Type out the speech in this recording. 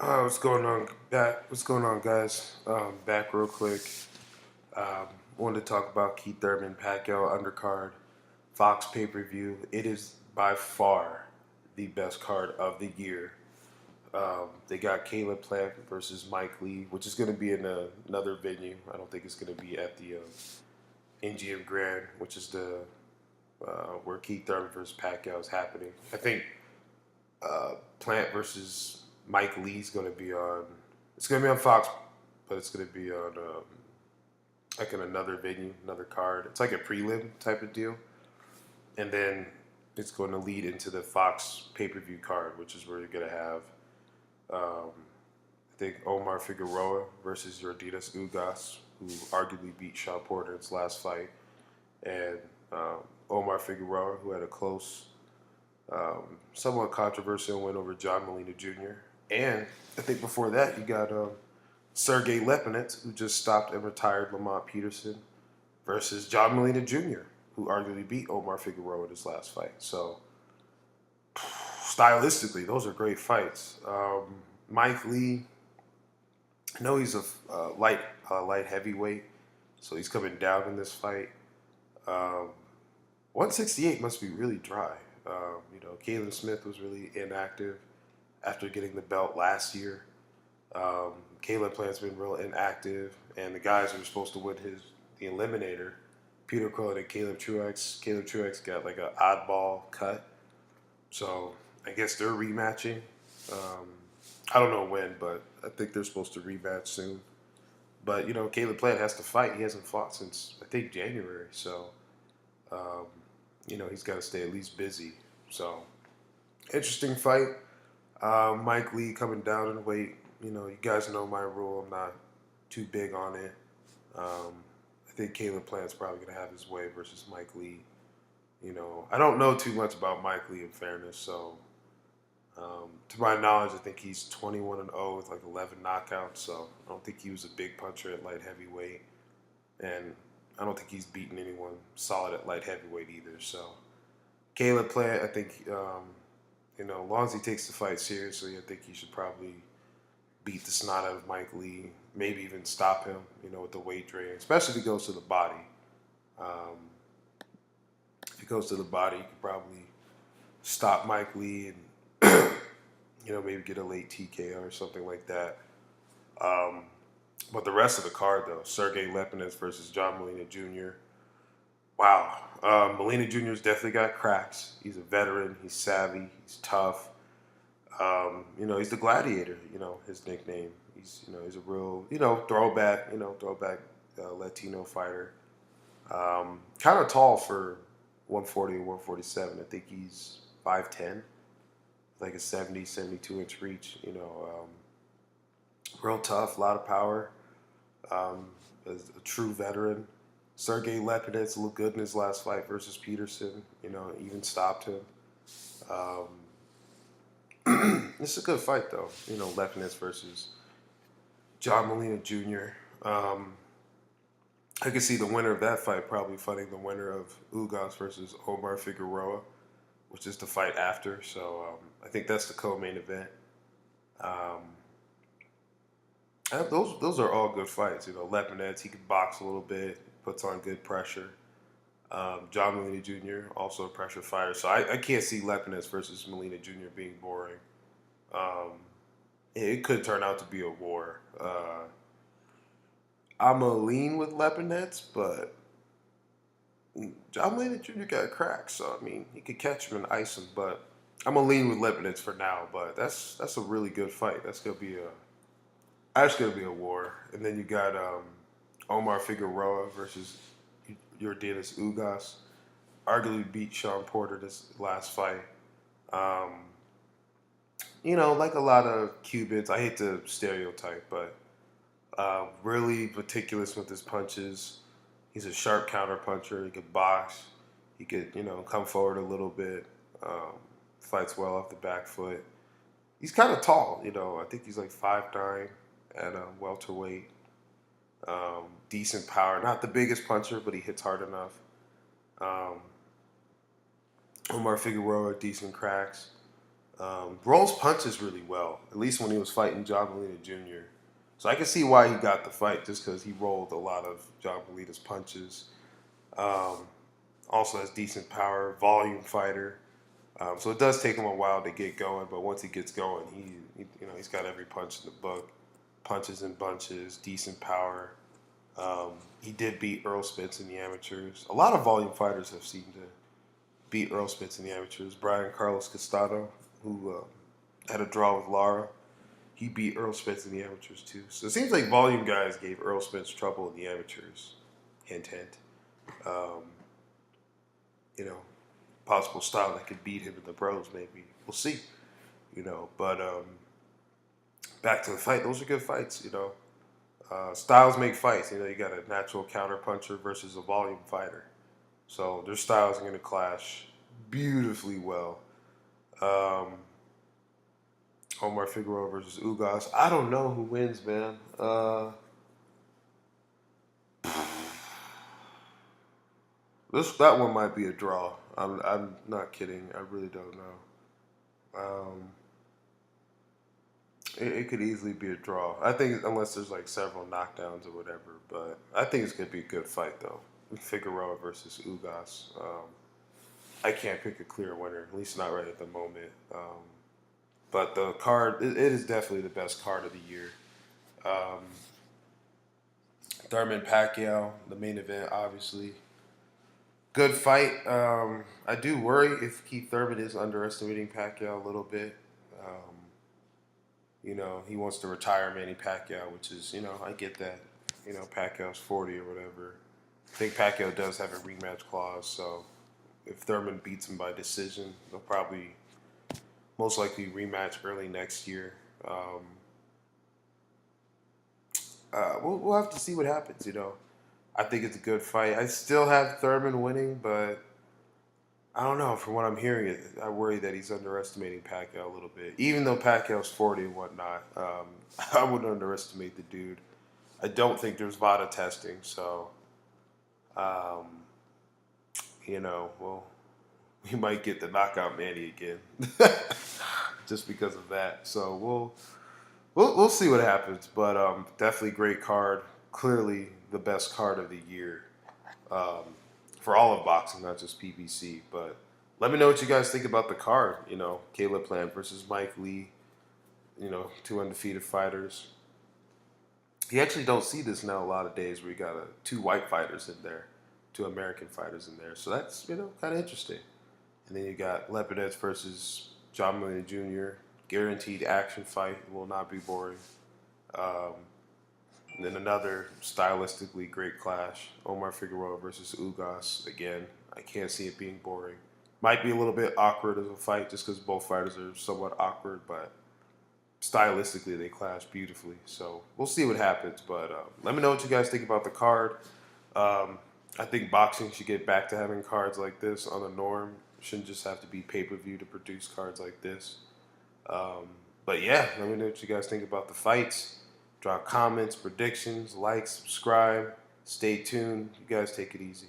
What's going on? What's going on, guys? Back real quick. Um, Wanted to talk about Keith Thurman, Pacquiao, Undercard, Fox pay-per-view. It is by far the best card of the year. They got Caleb Plant versus Mike Lee, which is going to be in another venue. I don't think it's going to be at the NGM Grand, which is the where Keith Thurman versus Pacquiao is happening. I think Plant versus Mike Lee's going to be on. It's going to be on Fox, but it's going to be on like in another venue, another card. It's like a prelim type of deal, and then it's going to lead into the Fox pay-per-view card, which is where you're going to have, I think, Omar Figueroa versus Yordenis Ugas, who arguably beat Shawn Porter in his last fight, and Omar Figueroa, who had a close, somewhat controversial win over John Molina Jr. And I think before that, you got Sergey Lepinets, who just stopped and retired Lamont Peterson, versus John Molina Jr., who arguably beat Omar Figueroa in his last fight. So, stylistically, those are great fights. Mike Lee, I know he's a light heavyweight, so he's coming down in this fight. 168 must be really dry. Caleb Smith was really inactive after getting the belt last year. Caleb Plant's been real inactive, and the guys who were supposed to win the Eliminator, Peter Quillin and Caleb Truex. Caleb Truex got like an oddball cut, so I guess they're rematching. Um, I don't know when, but I think they're supposed to rematch soon. But Caleb Plant has to fight. He hasn't fought since I think January, so um, he's got to stay at least busy. So interesting fight. Mike Lee coming down in weight. You guys know my rule. I'm not too big on it. I think Caleb Plant's probably going to have his way versus Mike Lee. I don't know too much about Mike Lee in fairness. So, to my knowledge, I think he's 21-0 with like 11 knockouts. So I don't think he was a big puncher at light heavyweight, and I don't think he's beaten anyone solid at light heavyweight either. So Caleb Plant, I think, as long as he takes the fight seriously, I think he should probably beat the snot out of Mike Lee, maybe even stop him, with the weight drain, especially if he goes to the body. Um, if he goes to the body, you could probably stop Mike Lee and, maybe get a late TKO or something like that. Um, but the rest of the card, though, Sergey Lepinets versus John Molina Jr. Wow. Molina Jr.'s definitely got cracks. He's a veteran. He's savvy. He's tough. He's the gladiator, his nickname. He's a real, throwback Latino fighter. Kind of tall for 140 or 147. I think he's 5'10", like a 70, 72-inch reach. Real tough, a lot of power. A true veteran. Sergey Lepinets looked good in his last fight versus Peterson. Even stopped him. It's a good fight, though. Lepinets versus John Molina Jr. I could see the winner of that fight probably fighting the winner of Ugas versus Omar Figueroa, which is the fight after. So I think that's the co-main event. Um, those are all good fights. Lepinets, he can box a little bit, puts on good pressure. John Molina Jr., also a pressure fighter. So I can't see Lepinets versus Molina Jr. being boring. Um, it could turn out to be a war. I'm a lean with Lepinets, but John Molina Jr. got cracks, so I mean he could catch him and ice him. But I'm a lean with Lepinets for now. But that's a really good fight. That's gonna be a war. And then you got Omar Figueroa versus Yordenis Ugas. Arguably beat Shawn Porter this last fight. Um, like a lot of Cubans, I hate to stereotype, but really meticulous with his punches. He's a sharp counter puncher. He could box. He could, come forward a little bit. Um, Fights well off the back foot. He's kind of tall, I think he's like 5'9" at welterweight. Decent power. Not the biggest puncher, but he hits hard enough. Um, Omar Figueroa, decent cracks. Rolls punches really well, at least when he was fighting John Molina Jr. So I can see why he got the fight, just because he rolled a lot of John Molina's punches. Um, Also has decent power, volume fighter. So it does take him a while to get going, but once he gets going, he's got every punch in the book, punches in bunches, decent power. He did beat Earl Spence in the amateurs. A lot of volume fighters have seemed to beat Earl Spence in the amateurs. Brian Carlos Costado, who had a draw with Lara, he beat Earl Spence in the amateurs too. So it seems like volume guys gave Earl Spence trouble in the amateurs. Hint, hint. Um, you know, Possible style that could beat him in the pros. Maybe we'll see. But back to the fight. Those are good fights. Styles make fights. You got a natural counter puncher versus a volume fighter. So their styles are going to clash beautifully well. Omar Figueroa versus Ugas. I don't know who wins, man. That one might be a draw. I'm not kidding. I really don't know. It could easily be a draw. I think unless there's like several knockdowns or whatever. But I think it's gonna be a good fight though. Figueroa versus Ugas. I can't pick a clear winner, at least not right at the moment. But the card, it is definitely the best card of the year. Um, Thurman Pacquiao, the main event, obviously. Good fight. I do worry if Keith Thurman is underestimating Pacquiao a little bit. He wants to retire Manny Pacquiao, which is, I get that. Pacquiao's 40 or whatever. I think Pacquiao does have a rematch clause, so if Thurman beats him by decision, they'll probably most likely rematch early next year. We'll have to see what happens, I think it's a good fight. I still have Thurman winning, but I don't know. From what I'm hearing, I worry that he's underestimating Pacquiao a little bit. Even though Pacquiao's 40 and whatnot, I wouldn't underestimate the dude. I don't think there's VADA testing, so, um, well, we might get the knockout Manny again, just because of that. So we'll see what happens. But definitely great card. Clearly the best card of the year. For all of boxing, not just PBC. But let me know what you guys think about the card. Caleb Plant versus Mike Lee. Two undefeated fighters. You actually don't see this now a lot of days where you got two white fighters in there, two American fighters in there. So that's, kind of interesting. And then you got Lebanese versus John Molina Jr. Guaranteed action fight. It will not be boring. And then another stylistically great clash. Omar Figueroa versus Ugas. Again, I can't see it being boring. Might be a little bit awkward as a fight just because both fighters are somewhat awkward, but stylistically they clash beautifully. So we'll see what happens. But let me know what you guys think about the card. I think boxing should get back to having cards like this on the norm. Shouldn't just have to be pay-per-view to produce cards like this. But yeah, let me know what you guys think about the fights. Drop comments, predictions, like, subscribe. Stay tuned. You guys take it easy.